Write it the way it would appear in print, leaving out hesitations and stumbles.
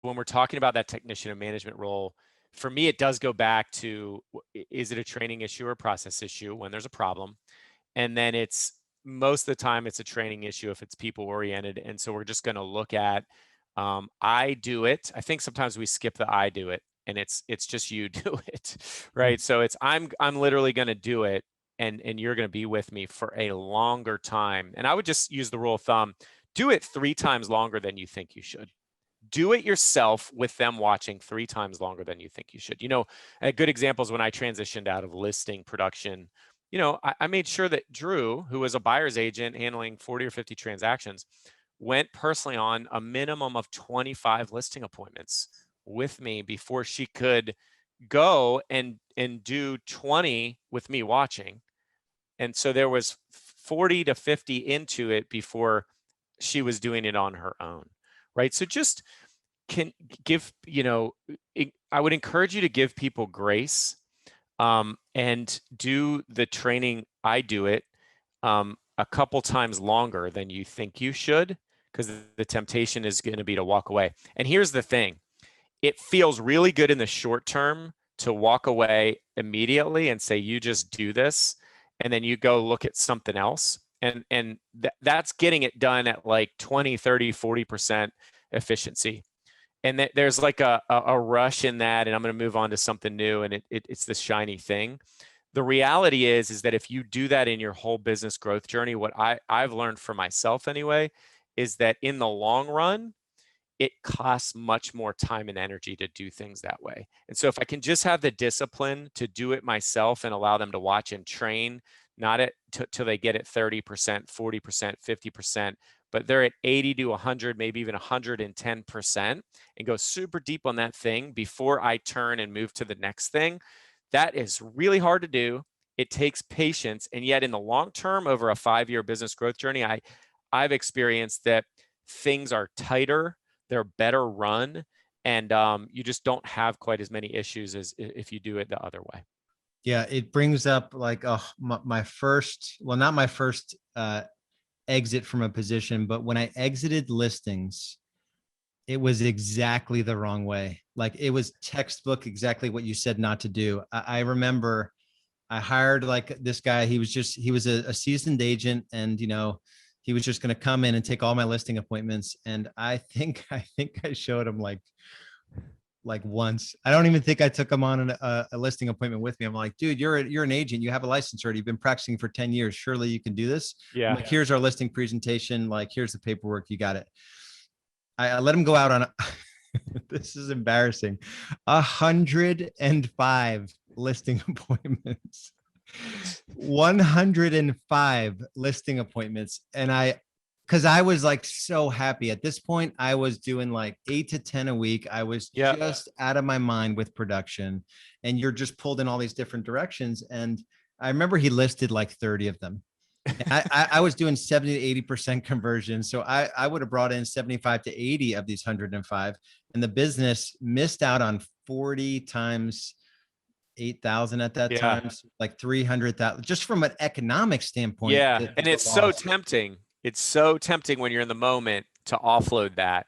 when we're talking about that technician and management role, for me, it does go back to, is it a training issue or a process issue when there's a problem? And then it's most of the time it's a training issue if it's people oriented. And so we're just going to look at, I do it. I think sometimes we skip the I do it, and it's just you do it, right? So it's I'm literally going to do it, and you're going to be with me for a longer time. And I would just use the rule of thumb: do it 3 times longer than you think you should. Do it yourself with them watching 3 times longer than you think you should. You know, a good example is when I transitioned out of listing production. You know, I made sure that Drew, who was a buyer's agent handling 40 or 50 transactions, went personally on a minimum of 25 listing appointments with me before she could go and do 20 with me watching. And so there was 40 to 50 into it before she was doing it on her own, right? So just can give, you know, I would encourage you to give people grace, and do the training. I do it a couple times longer than you think you should, because the temptation is going to be to walk away. And here's the thing: it feels really good in the short term to walk away immediately and say, you just do this, and then you go look at something else. And that's getting it done at like 20, 30, 40% efficiency. And there's like a rush in that, and I'm going to move on to something new, and it's this shiny thing. The reality is that if you do that in your whole business growth journey, what I've learned for myself anyway, is that in the long run, it costs much more time and energy to do things that way. And so if I can just have the discipline to do it myself and allow them to watch and train, not till they get it 30%, 40%, 50%, but they're at 80 to 100, maybe even 110%, and go super deep on that thing before I turn and move to the next thing. That is really hard to do. It takes patience. And yet in the long term, over a 5-year business growth journey, I've experienced that things are tighter, they're better run, and you just don't have quite as many issues as if you do it the other way. Yeah, it brings up like my first, well, not my first exit from a position, but when I exited listings, it was exactly the wrong way. Like it was textbook, exactly what you said not to do. I remember I hired like this guy. He was a seasoned agent, and you know, he was just going to come in and take all my listing appointments. And I think I showed him like once. I don't even think I took him on a listing appointment with me. I'm like, dude, you're an agent. You have a license already. You've been practicing for 10 years. Surely you can do this. Yeah. Like, here's our listing presentation. Like, here's the paperwork. You got it. I let him go out on this is embarrassing. 105 listing appointments. 105 listing appointments. And because I was like so happy at this point. I was doing like 8 to 10 a week. I was just out of my mind with production, and you're just pulled in all these different directions. And I remember he listed like 30 of them. I was doing 70 to 80% conversion. So I would have brought in 75 to 80 of these 105, and the business missed out on 40 times 8,000 at that time, like 300,000, just from an economic standpoint. Yeah. And it's so tempting. It's so tempting when you're in the moment to offload that.